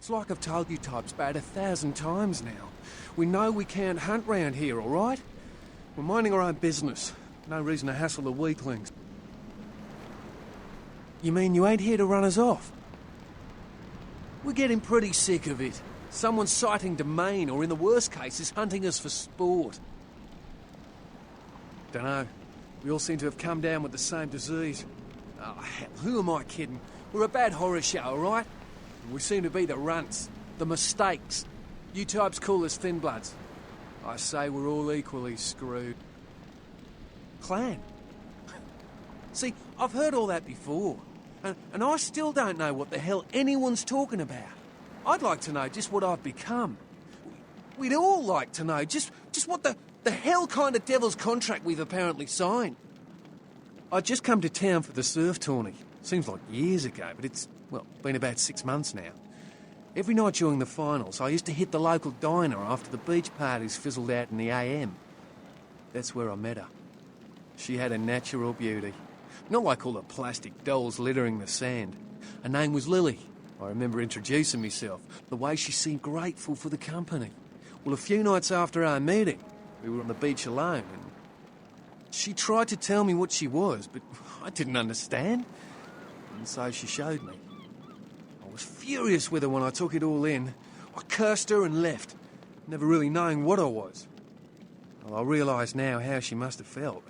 It's like I've told you types about 1,000 times now. We know we can't hunt round here, all right? We're minding our own business. No reason to hassle the weaklings. You mean you ain't here to run us off? We're getting pretty sick of it. Someone's sighting domain, or in the worst cases, hunting us for sport. Dunno. We all seem to have come down with the same disease. Oh, hell, who am I kidding? We're a bad horror show, all right? We seem to be the runts, the mistakes. You types call us thin bloods. I say we're all equally screwed. Clan? See, I've heard all that before, and I still don't know what the hell anyone's talking about. I'd like to know just what I've become. We'd all like to know just what the hell kind of devil's contract we've apparently signed. I'd just come to town for the surf tourney. Seems like years ago, but it's, well, been about 6 months now. Every night during the finals, I used to hit the local diner after the beach parties fizzled out in the AM. That's where I met her. She had a natural beauty. Not like all the plastic dolls littering the sand. Her name was Lily. I remember introducing myself, the way she seemed grateful for the company. Well, a few nights after our meeting, we were on the beach alone, and she tried to tell me what she was, but I didn't understand. And so she showed me. I was furious with her when I took it all in. I cursed her and left, never really knowing what I was. Well, I realise now how she must have felt.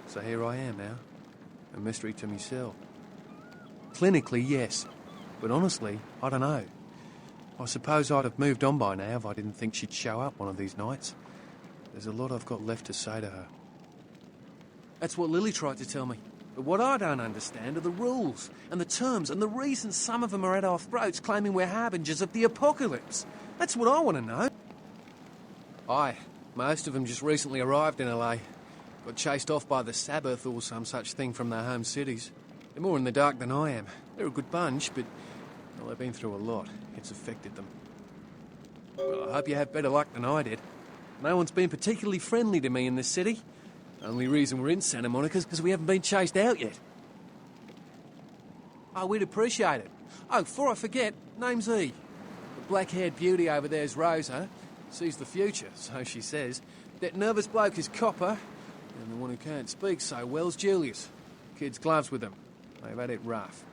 So here I am now, a mystery to myself. Clinically, yes, but honestly, I don't know. I suppose I'd have moved on by now if I didn't think she'd show up one of these nights. There's a lot I've got left to say to her. That's what Lily tried to tell me. But what I don't understand are the rules, and the terms, and the reasons some of them are at our throats claiming we're harbingers of the apocalypse. That's what I want to know. Aye, most of them just recently arrived in LA. Got chased off by the Sabbath or some such thing from their home cities. They're more in the dark than I am. They're a good bunch, but well, they've been through a lot. It's affected them. Well, I hope you have better luck than I did. No one's been particularly friendly to me in this city. Only reason we're in Santa Monica is because we haven't been chased out yet. Oh, we'd appreciate it. Oh, before I forget, name's E. The black-haired beauty over there's Rosa. Sees the future, so she says. That nervous bloke is Copper. And the one who can't speak so well's Julius. Kids' gloves with them. They've had it rough.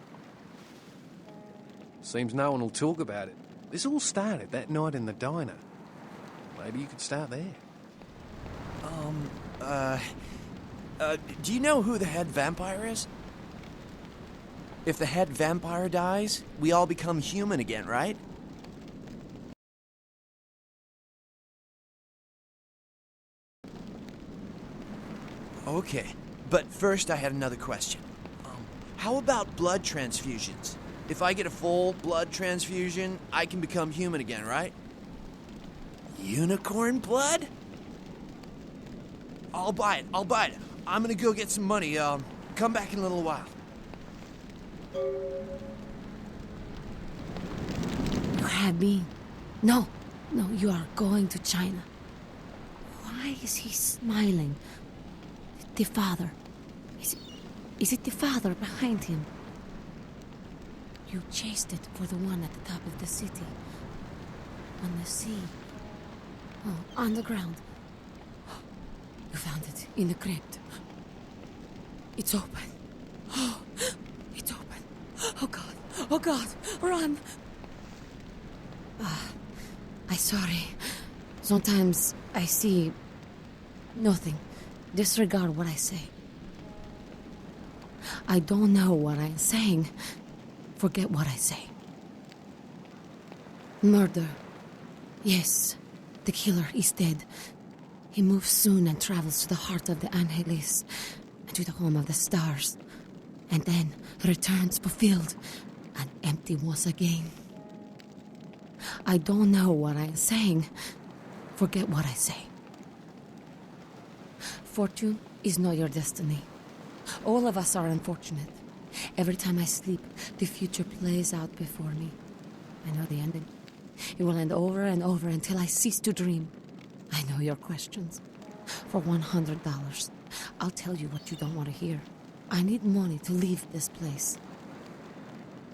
Seems no one will talk about it. This all started that night in the diner. Maybe you could start there. Do you know who the head vampire is? If the head vampire dies, we all become human again, right? Okay, but first I had another question. How about blood transfusions? If I get a full blood transfusion, I can become human again, right? Unicorn blood? I'll buy it. I'm gonna go get some money. Come back in a little while. You have been. No, you are going to China. Why is he smiling? The father. Is it the father behind him? You chased it for the one at the top of the city. On the sea. Oh, on the ground. You found it in the crypt. It's open. Oh, it's open. Oh God, run! I'm sorry. Sometimes I see nothing. Disregard what I say. I don't know what I'm saying. Forget what I say. Murder. Yes, the killer is dead. He moves soon and travels to the heart of the Angeles and to the home of the stars, and then returns fulfilled and empty once again. I don't know what I'm saying. Forget what I say. Fortune is not your destiny. All of us are unfortunate. Every time I sleep, the future plays out before me. I know the ending. It will end over and over until I cease to dream. I know your questions. For $100, I'll tell you what you don't want to hear. I need money to leave this place.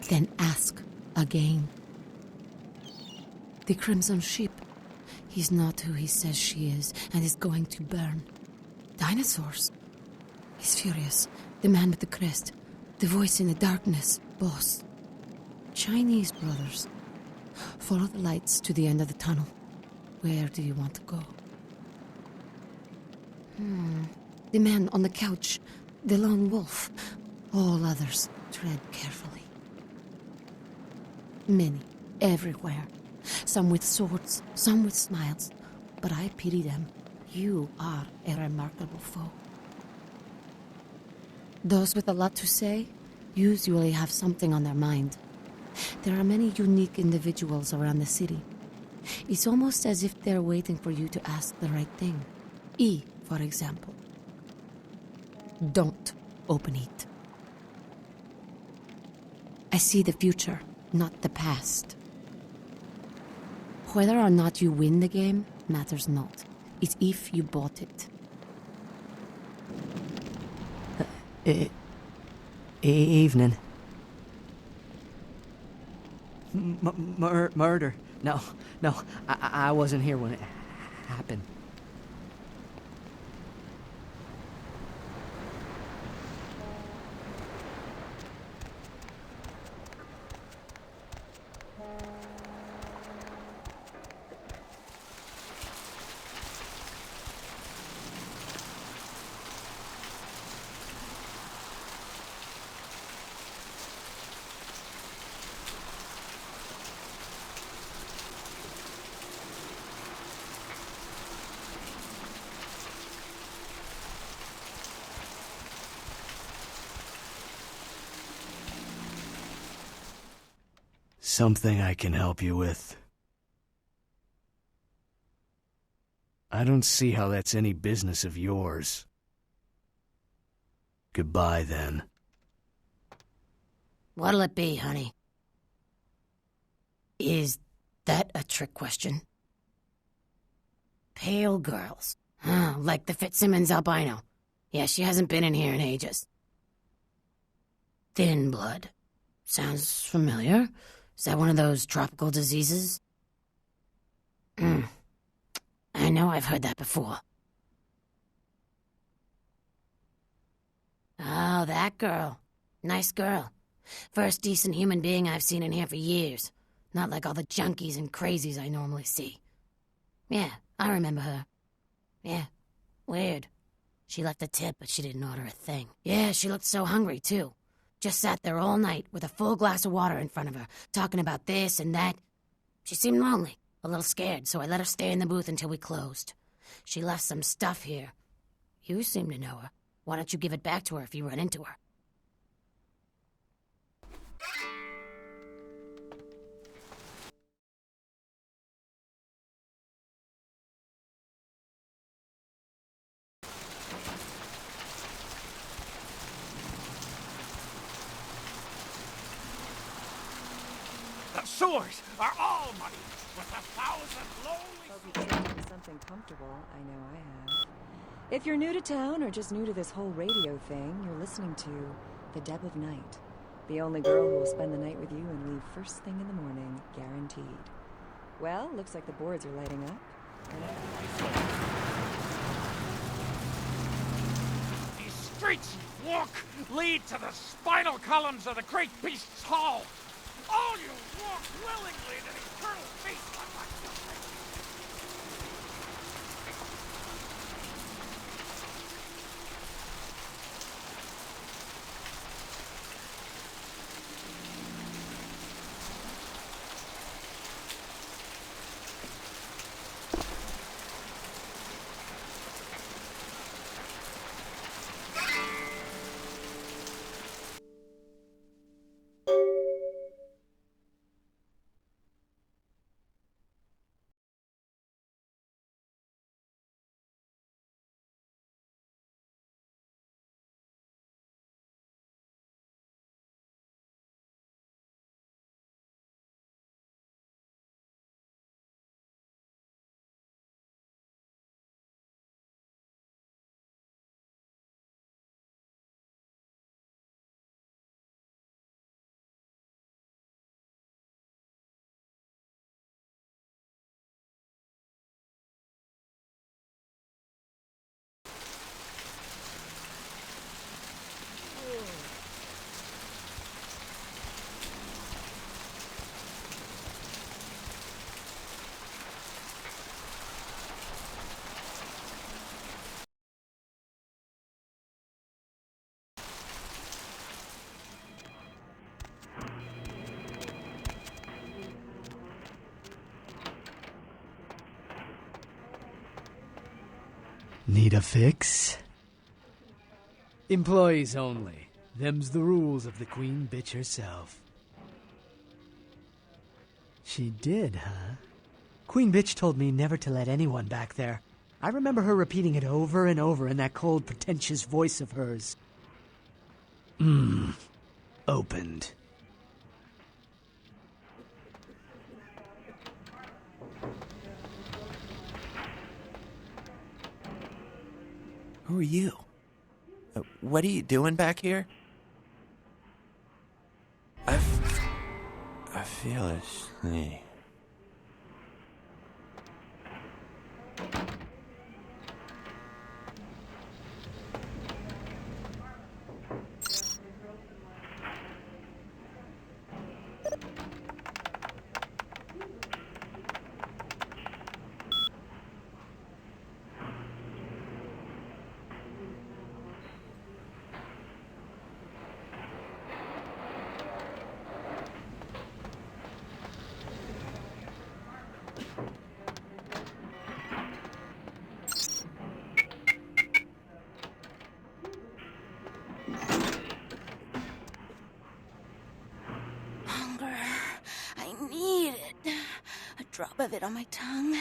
Then ask again. The Crimson Ship. He's not who he says she is, and is going to burn. Dinosaurs. He's furious. The man with the crest. The voice in the darkness. Boss. Chinese brothers. Follow the lights to the end of the tunnel. Where do you want to go? The man on the couch. The lone wolf. All others. Tread carefully. Many. Everywhere. Some with swords, some with smiles. But I pity them. You are a remarkable foe. Those with a lot to say usually have something on their mind. There are many unique individuals around the city. It's almost as if they're waiting for you to ask the right thing. E, for example. Don't open it. I see the future, not the past. Whether or not you win the game matters not. It's if you bought it. Evening. Murder. No, I wasn't here when it happened. Something I can help you with. I don't see how that's any business of yours. Goodbye, then. What'll it be, honey? Is that a trick question? Pale girls. Like the Fitzsimmons albino. Yeah, she hasn't been in here in ages. Thin blood. Sounds familiar. Is that one of those tropical diseases? I know I've heard that before. Oh, that girl. Nice girl. First decent human being I've seen in here for years. Not like all the junkies and crazies I normally see. Yeah, I remember her. Yeah, weird. She left a tip, but she didn't order a thing. Yeah, she looked so hungry, too. Just sat there all night with a full glass of water in front of her, talking about this and that. She seemed lonely, a little scared, so I let her stay in the booth until we closed. She left some stuff here. You seem to know her. Why don't you give it back to her if you run into her? The sewers are all muddy with 1,000 lowly... Hope you've changed into something comfortable. I know I have. If you're new to town or just new to this whole radio thing, you're listening to The Deb of Night. The only girl who will spend the night with you and leave first thing in the morning, guaranteed. Well, looks like the boards are lighting up. These streets you walk lead to the spinal columns of the great beast's hall. All you walk willingly to the eternal feast on my children. Need a fix? Employees only. Them's the rules of the queen bitch herself. She did, huh? Queen bitch told me never to let anyone back there. I remember her repeating it over and over in that cold, pretentious voice of hers. Opened. Who are you? What are you doing back here? I feel asleep. Drop of it on my tongue,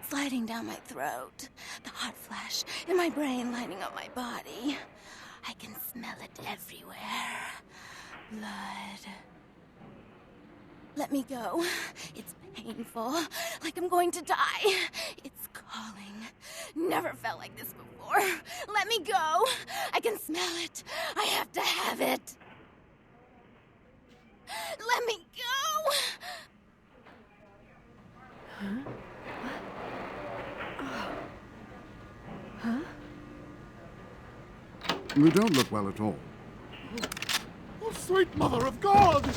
sliding down my throat. The hot flash in my brain lighting up my body. I can smell it everywhere. Blood. Let me go. It's painful, like I'm going to die. It's calling. Never felt like this before. Let me go. I can smell it. I have to have it. Let me go. You don't look well at all. Oh, sweet mother of God!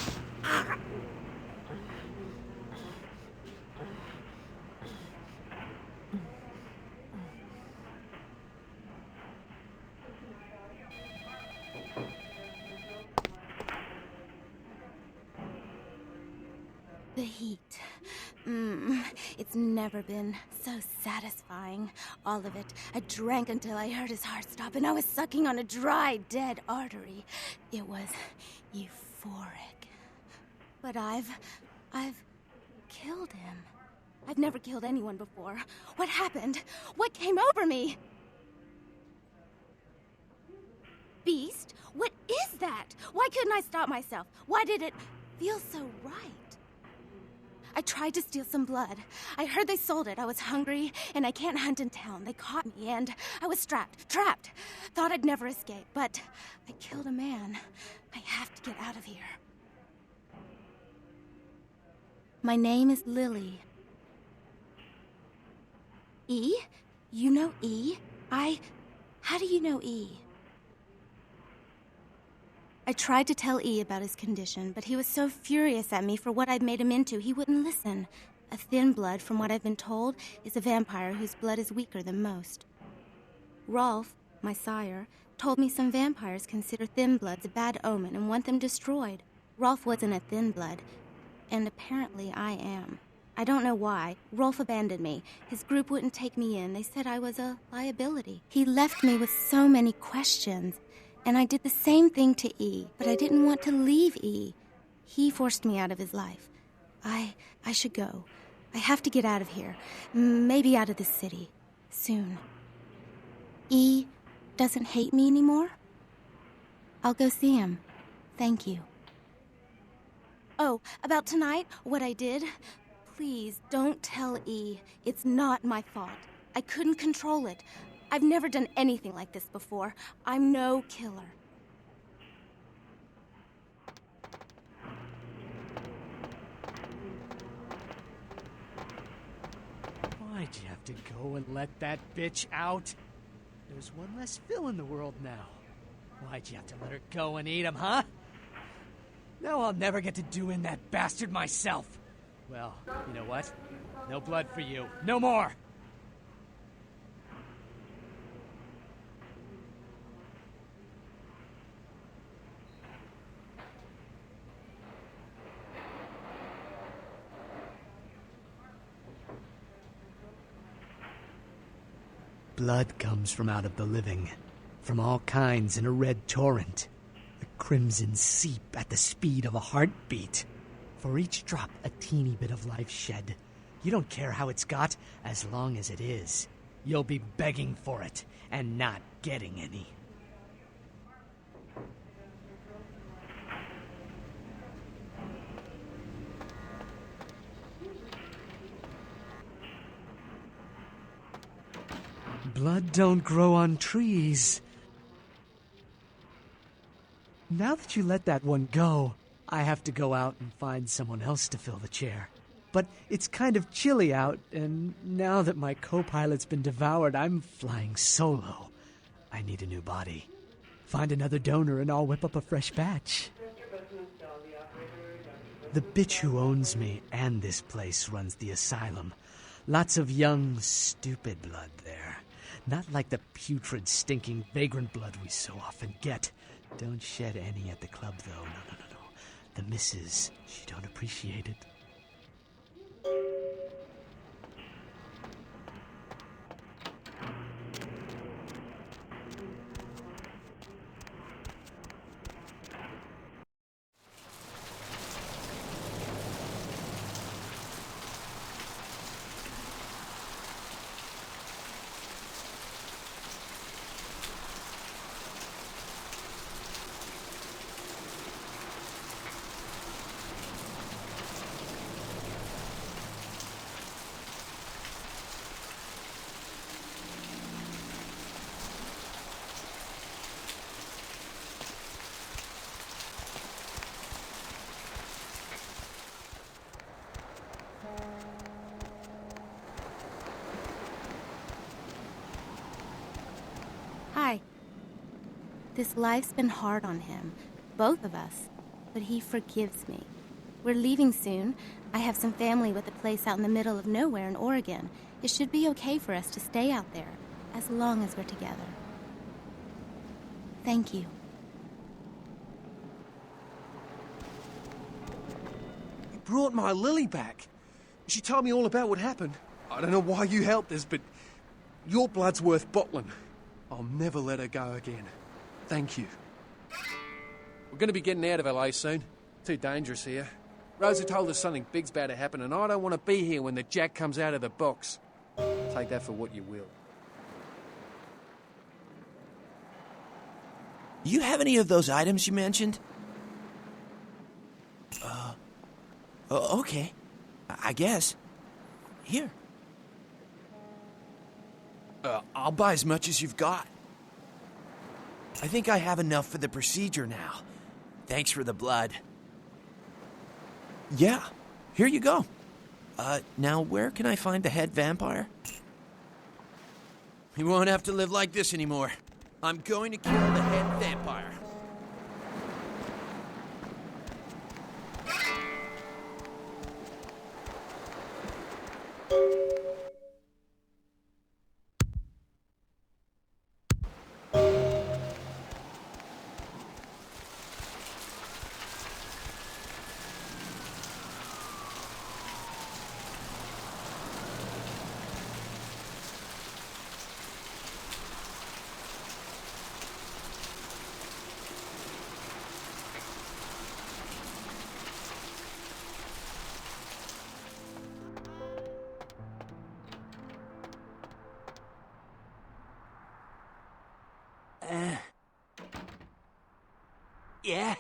The heat. It's never been so satisfying. All of it. I drank until I heard his heart stop, and I was sucking on a dry, dead artery. It was euphoric. But I've killed him. I've never killed anyone before. What happened? What came over me? Beast? What is that? Why couldn't I stop myself? Why did it feel so right? I tried to steal some blood. I heard they sold it. I was hungry, and I can't hunt in town. They caught me, and I was trapped. Thought I'd never escape, but I killed a man. I have to get out of here. My name is Lily. E? You know E? How do you know E? I tried to tell E about his condition, but he was so furious at me for what I'd made him into, he wouldn't listen. A thin blood, from what I've been told, is a vampire whose blood is weaker than most. Rolf, my sire, told me some vampires consider thin bloods a bad omen and want them destroyed. Rolf wasn't a thin blood, and apparently I am. I don't know why. Rolf abandoned me. His group wouldn't take me in. They said I was a liability. He left me with so many questions. And I did the same thing to E, but I didn't want to leave E. He forced me out of his life. I should go. I have to get out of here. Maybe out of this city. Soon. E doesn't hate me anymore? I'll go see him. Thank you. Oh, about tonight, what I did? Please, don't tell E. It's not my fault. I couldn't control it. I've never done anything like this before. I'm no killer. Why'd you have to go and let that bitch out? There's one less Phil in the world now. Why'd you have to let her go and eat him, huh? Now I'll never get to do in that bastard myself. Well, you know what? No blood for you. No more! blood comes from out of the living, from all kinds in a red torrent. The crimson seep at the speed of a heartbeat. For each drop, a teeny bit of life shed. You don't care how it's got, as long as it is. You'll be begging for it, and not getting any. Blood don't grow on trees. Now that you let that one go, I have to go out and find someone else to fill the chair. But it's kind of chilly out, and now that my co-pilot's been devoured, I'm flying solo. I need a new body. Find another donor and I'll whip up a fresh batch. The bitch who owns me and this place runs the asylum. Lots of young, stupid blood there. Not like the putrid, stinking, vagrant blood we so often get. Don't shed any at the club, though. No. The missus, she don't appreciate it. Hi. This life's been hard on him, both of us, but he forgives me. We're leaving soon. I have some family with a place out in the middle of nowhere in Oregon. It should be okay for us to stay out there, as long as we're together. Thank you. You brought my Lily back. She told me all about what happened. I don't know why you helped us, but your blood's worth bottling. I'll never let her go again. Thank you. We're going to be getting out of LA soon. Too dangerous here. Rosa told us something big's about to happen, and I don't want to be here when the jack comes out of the box. Take that for what you will. You have any of those items you mentioned? Okay. I guess. Here. I'll buy as much as you've got. I think I have enough for the procedure now. Thanks for the blood. Yeah, here you go. Now where can I find the head vampire? He won't have to live like this anymore. I'm going to kill the head vampire. Yeah?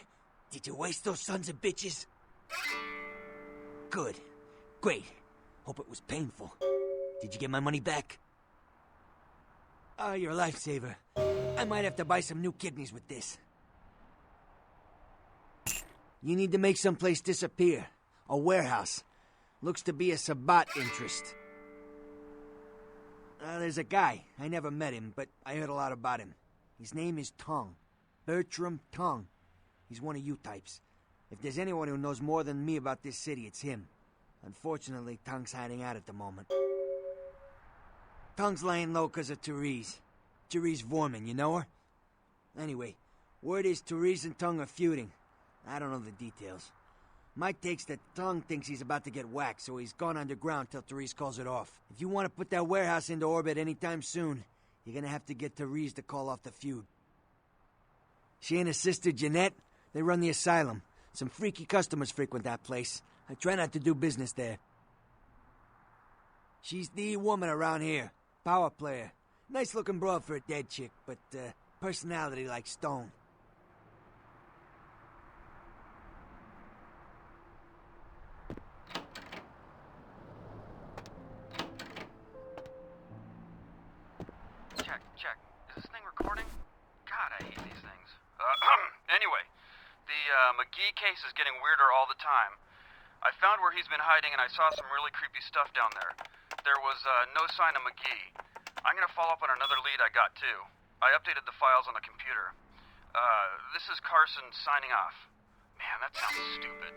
Did you waste those sons of bitches? Good. Great. Hope it was painful. Did you get my money back? Oh, you're a lifesaver. I might have to buy some new kidneys with this. You need to make someplace disappear. A warehouse. Looks to be a Sabbat interest. There's a guy. I never met him, but I heard a lot about him. His name is Tong. Bertram Tong. He's one of you types. If there's anyone who knows more than me about this city, it's him. Unfortunately, Tong's hiding out at the moment. Tong's laying low because of Therese. Therese Vorman, you know her? Anyway, word is Therese and Tong are feuding. I don't know the details. My take's that Tong thinks he's about to get whacked, so he's gone underground till Therese calls it off. If you want to put that warehouse into orbit anytime soon, You're gonna have to get Therese to call off the feud. She and her sister Jeanette, they run the asylum. Some freaky customers frequent that place. I try not to do business there. She's the woman around here. Power player. Nice-looking broad for a dead chick, but personality like stone. Check. Is this thing recording? God, I hate these things. Anyway, the McGee case is getting weirder all the time. I found where he's been hiding and I saw some really creepy stuff down there. There was no sign of McGee. I'm gonna follow up on another lead I got too. I updated the files on the computer. This is Carson signing off. Man, that sounds stupid.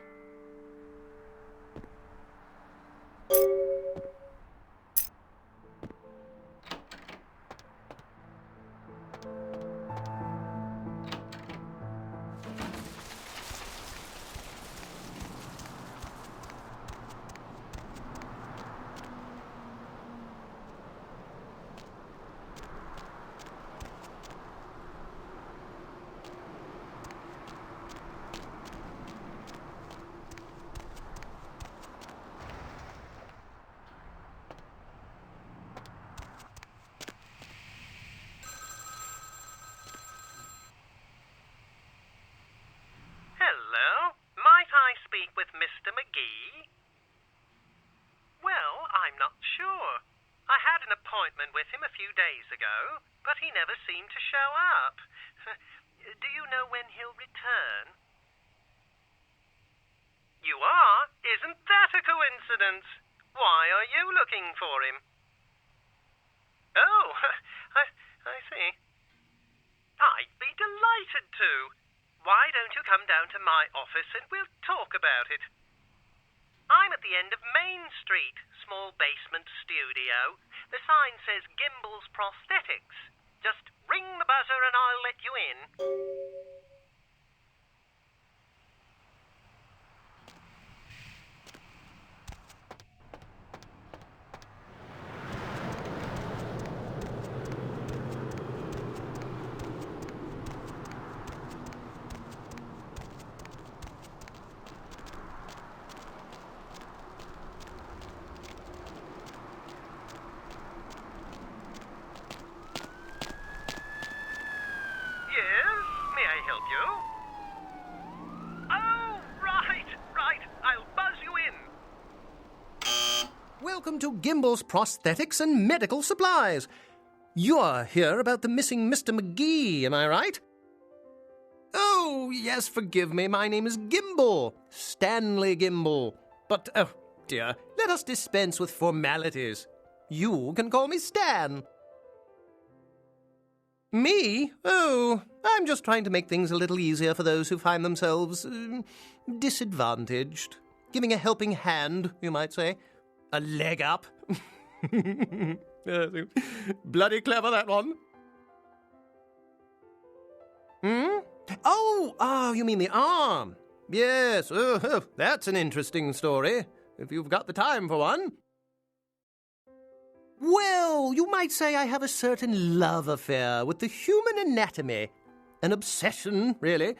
Hello? Might I speak with Mr. McGee? Well, I'm not sure. I had an appointment with him a few days ago, but he never seemed to show up. Do you know when he'll return? You are? Isn't that a coincidence? Why are you looking for him? Oh, I see. I'd be delighted to. Why don't you come down to my office and we'll talk about it? I'm at the end of Main Street, small basement studio. The sign says Gimbel's Prosthetics. Just ring the buzzer and I'll let you in. Welcome to Gimbel's Prosthetics and Medical Supplies. You're here about the missing Mr. McGee, am I right? Oh, yes, forgive me. My name is Gimbel. Stanley Gimbel. But, oh, dear, let us dispense with formalities. You can call me Stan. Me? Oh, I'm just trying to make things a little easier for those who find themselves disadvantaged. Giving a helping hand, you might say. A leg up. Bloody clever, that one. Oh, you mean the arm. Yes, that's an interesting story, if you've got the time for one. Well, you might say I have a certain love affair with the human anatomy. An obsession, really.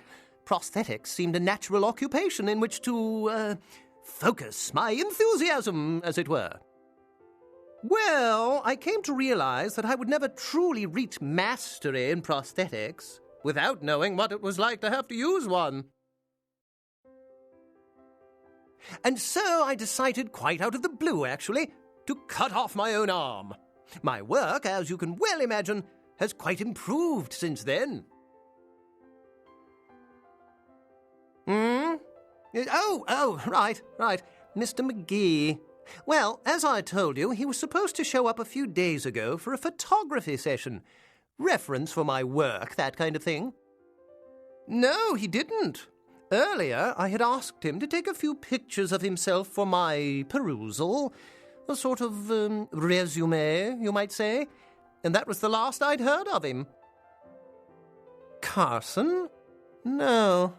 Prosthetics seemed a natural occupation in which to, focus my enthusiasm, as it were. Well, I came to realize that I would never truly reach mastery in prosthetics without knowing what it was like to have to use one. And so I decided, quite out of the blue, actually, to cut off my own arm. My work, as you can well imagine, has quite improved since then. Oh, right. Mr. McGee. Well, as I told you, he was supposed to show up a few days ago for a photography session. Reference for my work, that kind of thing. No, he didn't. Earlier, I had asked him to take a few pictures of himself for my perusal. A sort of resume, you might say. And that was the last I'd heard of him. Carson? No.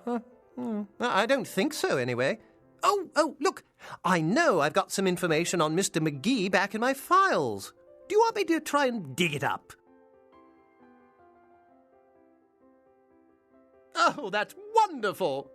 I don't think so, anyway. Oh, look, I know I've got some information on Mr. McGee back in my files. Do you want me to try and dig it up? Oh, that's wonderful!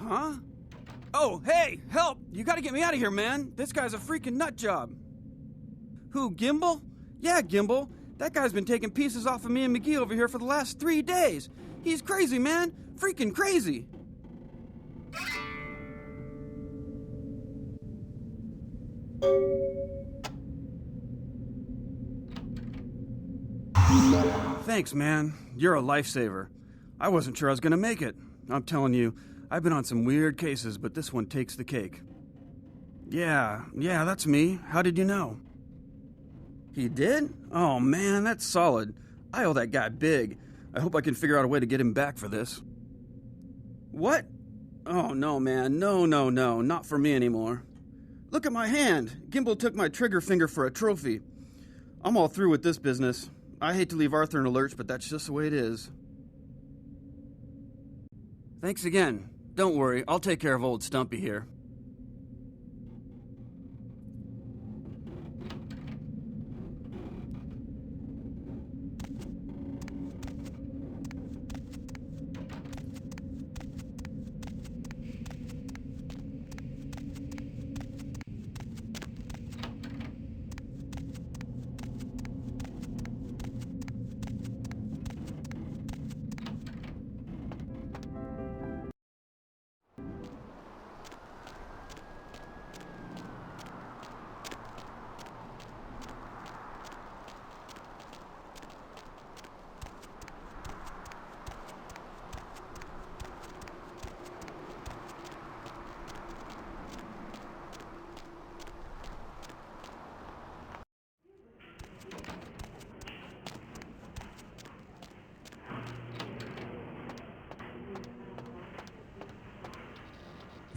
Huh? Oh, hey, help! You gotta get me out of here, man. This guy's a freaking nut job. Who, Gimbal? Yeah, Gimbal. That guy's been taking pieces off of me and McGee over here for the last 3 days. He's crazy, man. Freaking crazy. Thanks, man. You're a lifesaver. I wasn't sure I was gonna make it. I'm telling you, I've been on some weird cases, but this one takes the cake. Yeah, that's me. How did you know? He did? Oh, man, that's solid. I owe that guy big. I hope I can figure out a way to get him back for this. What? Oh, no, man. No, not for me anymore. Look at my hand. Gimbal took my trigger finger for a trophy. I'm all through with this business. I hate to leave Arthur in a lurch, but that's just the way it is. Thanks again. Don't worry, I'll take care of old Stumpy here.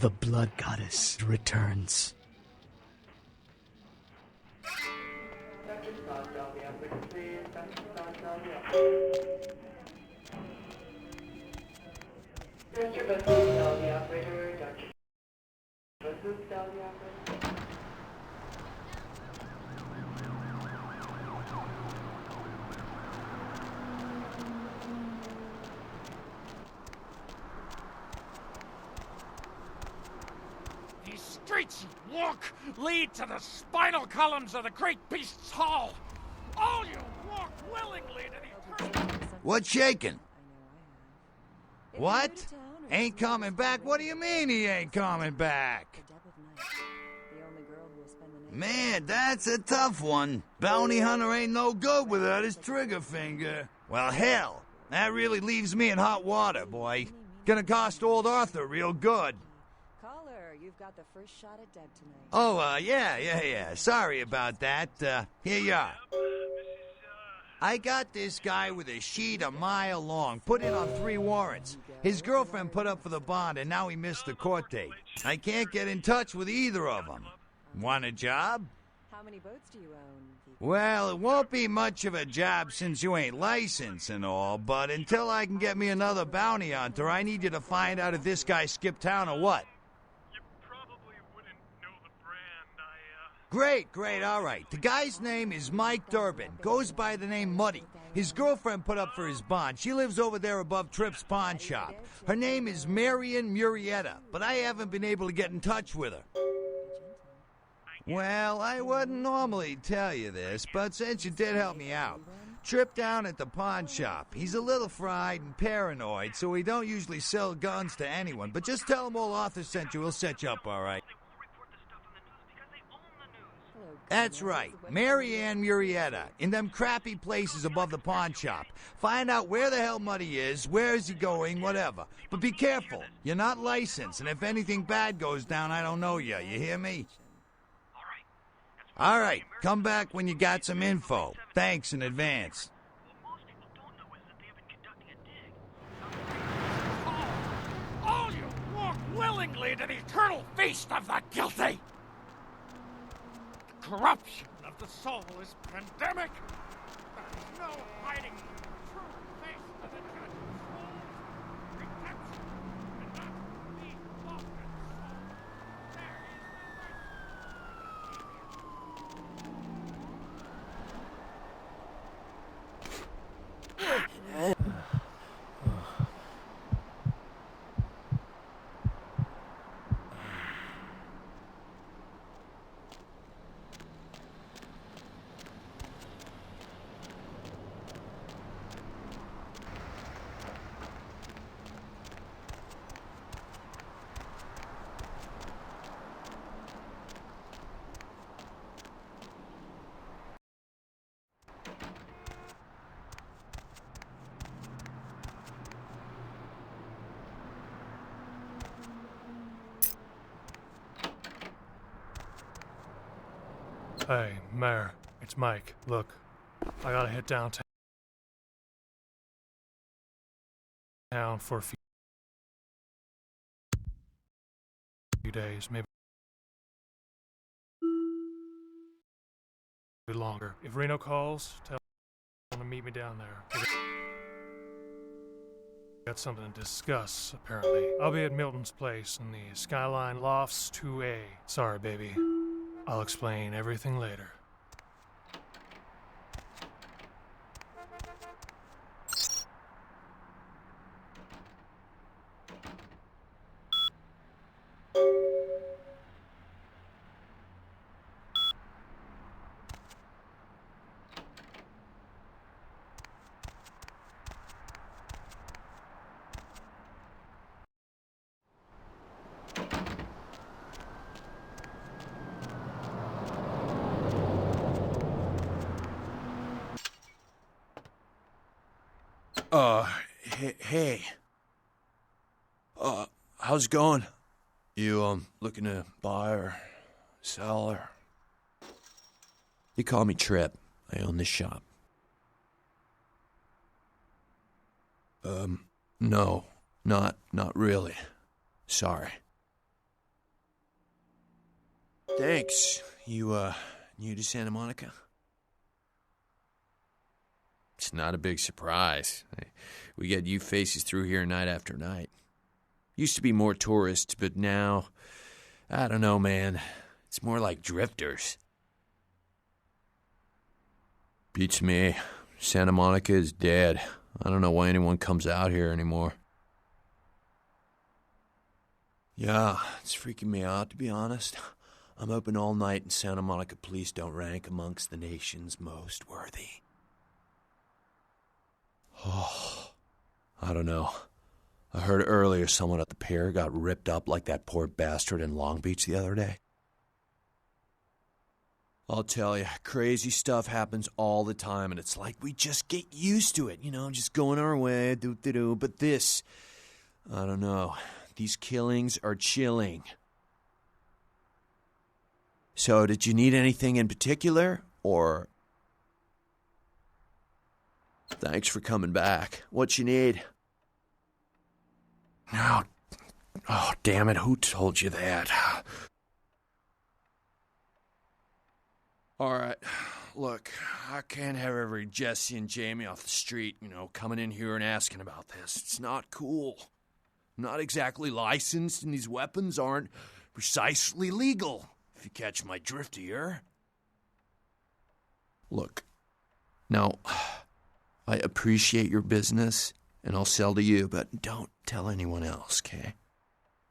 The blood goddess returns. Streets you walk lead to the spinal columns of the great beast's hall. All you walk willingly to the eternal... What's shaking? What? Ain't coming back? What do you mean he ain't coming back? Man, that's a tough one. Bounty hunter ain't no good without his trigger finger. Well, hell, that really leaves me in hot water, boy. Gonna cost old Arthur real good. You've got the first shot at Deb tonight. Oh, yeah. Sorry about that. Here you are. I got this guy with a sheet a mile long, put in on 3 warrants. His girlfriend put up for the bond, and now he missed the court date. I can't get in touch with either of them. Want a job? How many boats do you own? Well, it won't be much of a job since you ain't licensed and all, but until I can get me another bounty hunter, I need you to find out if this guy skipped town or what. Great, all right. The guy's name is Mike Durbin. Goes by the name Muddy. His girlfriend put up for his bond. She lives over there above Tripp's pawn shop. Her name is Marion Murrieta, but I haven't been able to get in touch with her. Well, I wouldn't normally tell you this, but since you did help me out, Tripp down at the pawn shop. He's a little fried and paranoid, so he don't usually sell guns to anyone, but just tell him old Arthur sent you. He'll set you up all right. That's right, Marianne Murrieta, in them crappy places above the pawn shop. Find out where the hell Muddy is, where is he going, whatever. But be careful, you're not licensed, and if anything bad goes down, I don't know you hear me? All right, come back when you got some info. Thanks in advance. willingly to the eternal feast of the guilty. The corruption of the soul is pandemic. There is no hiding from the true face of the judge's soul. Redemption cannot be bought and sold. There is Hey, Mayor, it's Mike. Look, I gotta hit downtown for a few days, maybe longer. If Reno calls, tell him to meet me down there. Got something to discuss, apparently. I'll be at Milton's place in the Skyline Lofts 2A. Sorry, baby. I'll explain everything later. Hey. How's it going? You, looking to buy or sell or... You call me Trip. I own this shop. No. Not really. Sorry. Thanks. You, new to Santa Monica? It's not a big surprise. We get you faces through here night after night. Used to be more tourists, but now, I don't know, man. It's more like drifters. Beats me. Santa Monica is dead. I don't know why anyone comes out here anymore. Yeah, it's freaking me out, to be honest. I'm open all night, and Santa Monica police don't rank amongst the nation's most worthy. Oh, I don't know. I heard earlier someone at the pier got ripped up like that poor bastard in Long Beach the other day. I'll tell you, crazy stuff happens all the time, and it's like we just get used to it, just going our way, do-do-do. But this, I don't know. These killings are chilling. So, did you need anything in particular, or... Thanks for coming back. What you need? Oh, damn it. Who told you that? All right. Look, I can't have every Jesse and Jamie off the street, coming in here and asking about this. It's not cool. I'm not exactly licensed, and these weapons aren't precisely legal, if you catch my drift here. Look, now... I appreciate your business, and I'll sell to you, but don't tell anyone else, okay?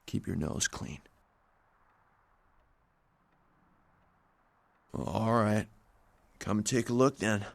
Keep your nose clean. All right. Come and take a look, then.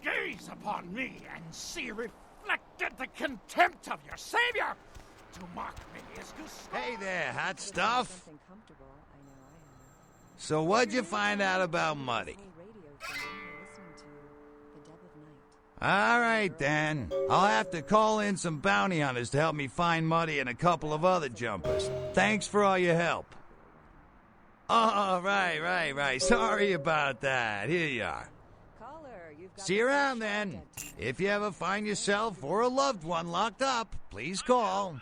Gaze upon me and see reflected inflicted the contempt of your savior. To mock me is to scorn. Hey there, hot stuff. Something comfortable, I know I have. So what'd you find out about Muddy? All right, then. I'll have to call in some bounty hunters to help me find Muddy and a couple of other jumpers. Thanks for all your help. Oh, right. Sorry about that. Here you are. See you around, then. If you ever find yourself or a loved one locked up, please call.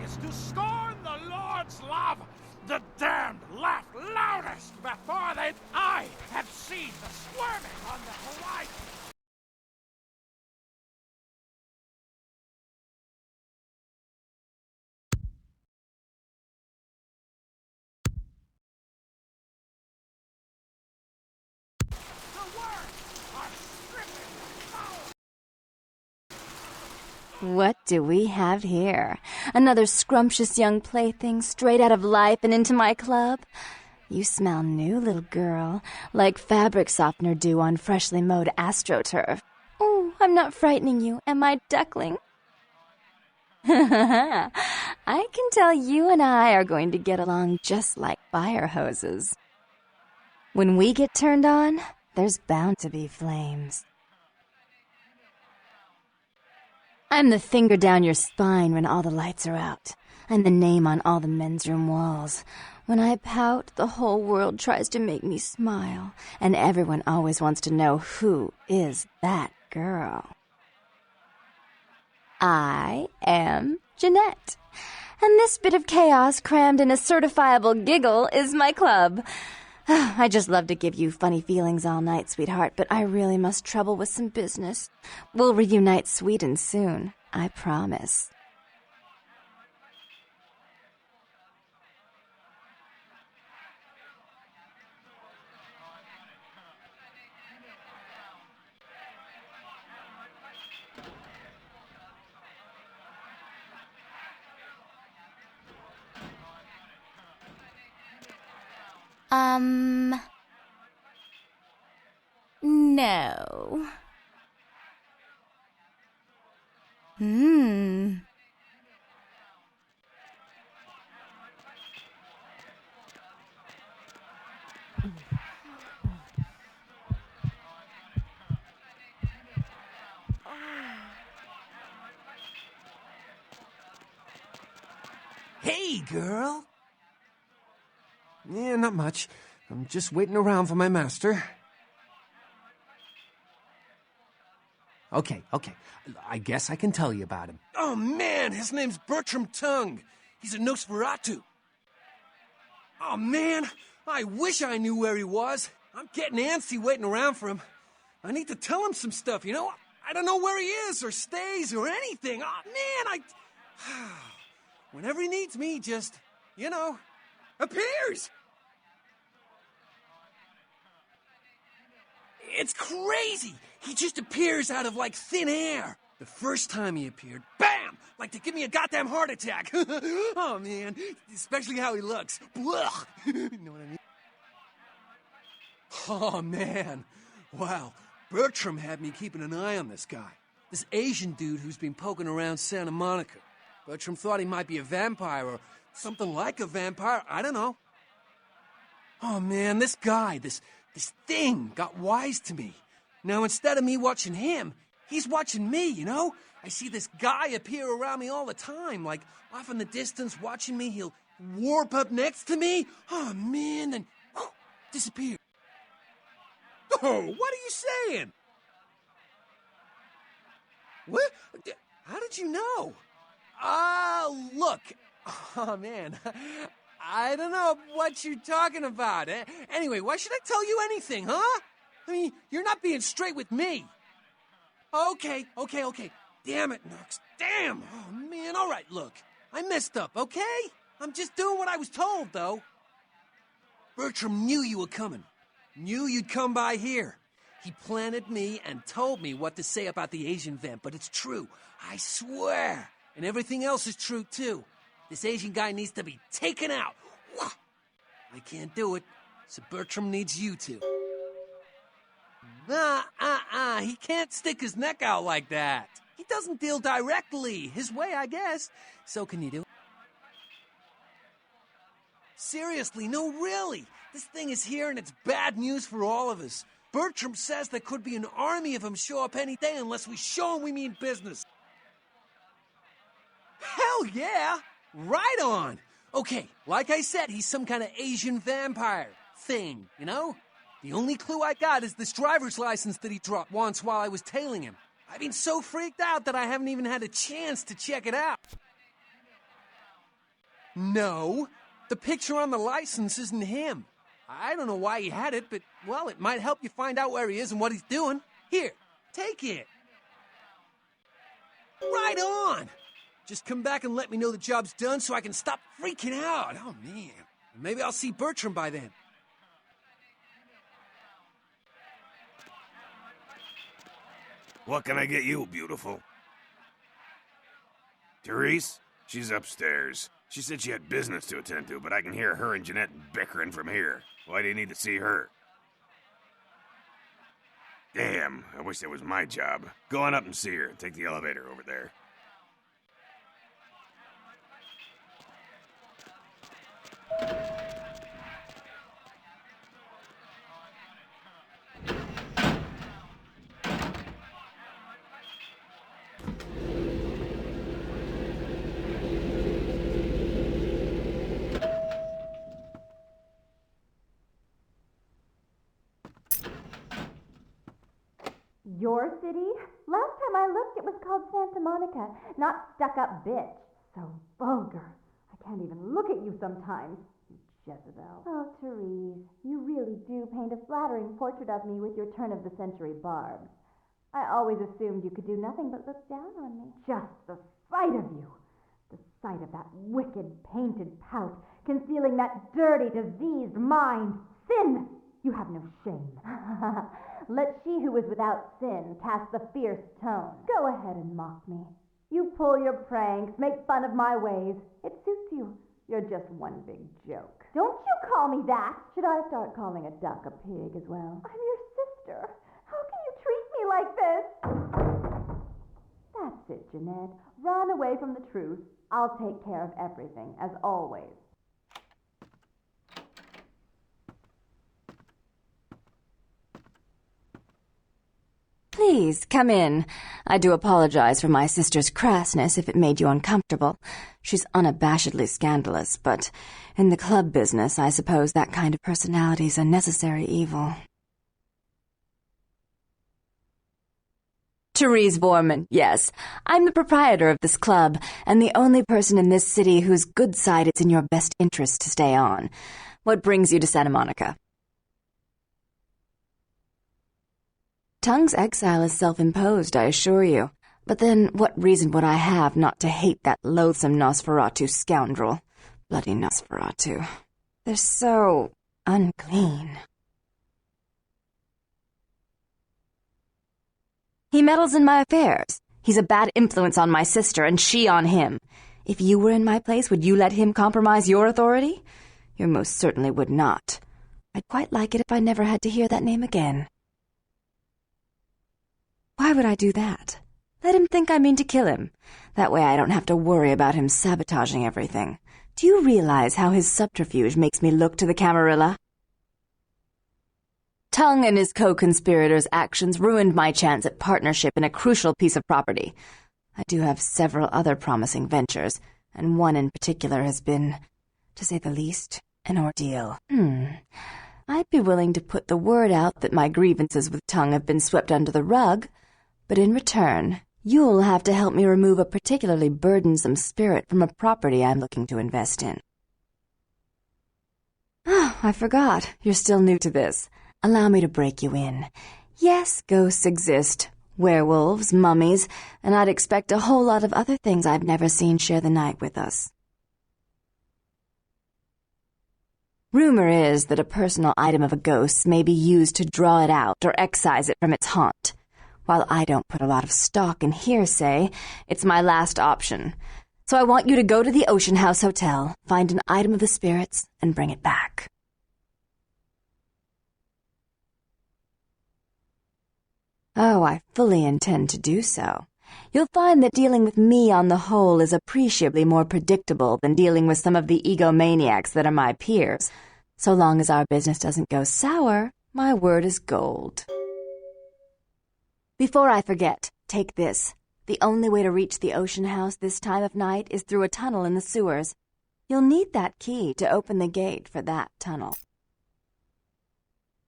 Is to scorn the Lord's love. The damned laugh loudest before I have seen the squirming on the horizon. The words are stripping foul. What do we have here? Another scrumptious young plaything straight out of life and into my club? You smell new, little girl, like fabric softener dew on freshly mowed astroturf. Oh, I'm not frightening you, am I, duckling? I can tell you and I are going to get along just like fire hoses. When we get turned on, there's bound to be flames. I'm the finger down your spine when all the lights are out. I'm the name on all the men's room walls. When I pout, the whole world tries to make me smile, and everyone always wants to know who is that girl. I am Jeanette, and this bit of chaos crammed in a certifiable giggle is my club. I just love to give you funny feelings all night, sweetheart, but I really must trouble with some business. We'll reunite sweet and soon, I promise. No. Hey, girl. Yeah, not much. I'm just waiting around for my master. Okay. I guess I can tell you about him. Oh, man, his name's Bertram Tongue. He's a Nosferatu. Oh, man, I wish I knew where he was. I'm getting antsy waiting around for him. I need to tell him some stuff, you know? I don't know where he is or stays or anything. Oh, man, whenever he needs me, he just, appears. It's crazy. He just appears out of, thin air. The first time he appeared, bam! Like to give me a goddamn heart attack. Oh, man. Especially how he looks. Blah. You know what I mean? Oh, man. Wow. Bertram had me keeping an eye on this guy. This Asian dude who's been poking around Santa Monica. Bertram thought he might be a vampire or something like a vampire. I don't know. Oh, man, this guy, this thing got wise to me. Now, instead of me watching him, he's watching me, you know? I see this guy appear around me all the time, like off in the distance watching me. He'll warp up next to me. Oh, man, then disappear. Oh, what are you saying? What? How did you know? Look. Oh, man. I don't know what you're talking about. Anyway, why should I tell you anything, huh? I mean, you're not being straight with me. Okay. Damn it, Knox. Damn. Oh, man. All right, look. I messed up, okay? I'm just doing what I was told, though. Bertram knew you were coming. Knew you'd come by here. He planted me and told me what to say about the Asian vamp, but it's true. I swear. And everything else is true, too. This Asian guy needs to be taken out. I can't do it, so Bertram needs you to. He can't stick his neck out like that. He doesn't deal directly. His way, I guess. So can you do it? Seriously, no, really. This thing is here and it's bad news for all of us. Bertram says there could be an army of them show up any day unless we show him we mean business. Hell yeah! Right on! Okay, like I said, he's some kind of Asian vampire thing, you know? The only clue I got is this driver's license that he dropped once while I was tailing him. I've been so freaked out that I haven't even had a chance to check it out. No, the picture on the license isn't him. I don't know why he had it, but, well, it might help you find out where he is and what he's doing. Here, take it. Right on! Just come back and let me know the job's done so I can stop freaking out. Oh, man. Maybe I'll see Bertram by then. What can I get you, beautiful? Therese? She's upstairs. She said she had business to attend to, but I can hear her and Jeanette bickering from here. Why do you need to see her? Damn, I wish that was my job. Go on up and see her. Take the elevator over there. Your city? Last time I looked, it was called Santa Monica, not stuck-up bitch. So vulgar. I can't even look at you sometimes, you Jezebel. Oh, Therese, you really do paint a flattering portrait of me with your turn-of-the-century barbs. I always assumed you could do nothing but look down on me. Just the sight of you. The sight of that wicked, painted pout, concealing that dirty, diseased mind. Sin! You have no shame. Let she who is without sin cast the fierce tone. Go ahead and mock me. You pull your pranks, make fun of my ways. It suits you. You're just one big joke. Don't you call me that! Should I start calling a duck a pig as well? I'm your sister. How can you treat me like this? That's it, Jeanette. Run away from the truth. I'll take care of everything, as always. Please, come in. I do apologize for my sister's crassness if it made you uncomfortable. She's unabashedly scandalous, but in the club business, I suppose that kind of personality's a necessary evil. Therese Borman, yes. I'm the proprietor of this club, and the only person in this city whose good side it's in your best interest to stay on. What brings you to Santa Monica? Tongue's exile is self-imposed, I assure you. But then what reason would I have not to hate that loathsome Nosferatu scoundrel? Bloody Nosferatu. They're so unclean. He meddles in my affairs. He's a bad influence on my sister, and she on him. If you were in my place, would you let him compromise your authority? You most certainly would not. I'd quite like it if I never had to hear that name again. Why would I do that? Let him think I mean to kill him. That way I don't have to worry about him sabotaging everything. Do you realize how his subterfuge makes me look to the Camarilla? Tongue and his co-conspirators' actions ruined my chance at partnership in a crucial piece of property. I do have several other promising ventures, and one in particular has been, to say the least, an ordeal. I'd be willing to put the word out that my grievances with Tongue have been swept under the rug, but in return, you'll have to help me remove a particularly burdensome spirit from a property I'm looking to invest in. Oh, I forgot. You're still new to this. Allow me to break you in. Yes, ghosts exist. Werewolves, mummies, and I'd expect a whole lot of other things I've never seen share the night with us. Rumor is that a personal item of a ghost's may be used to draw it out or excise it from its haunt. While I don't put a lot of stock in hearsay, it's my last option. So I want you to go to the Ocean House Hotel, find an item of the spirits, and bring it back. Oh, I fully intend to do so. You'll find that dealing with me on the whole is appreciably more predictable than dealing with some of the egomaniacs that are my peers. So long as our business doesn't go sour, my word is gold. Before I forget, take this. The only way to reach the ocean house this time of night is through a tunnel in the sewers. You'll need that key to open the gate for that tunnel.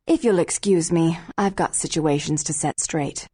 If you'll excuse me, I've got situations to set straight.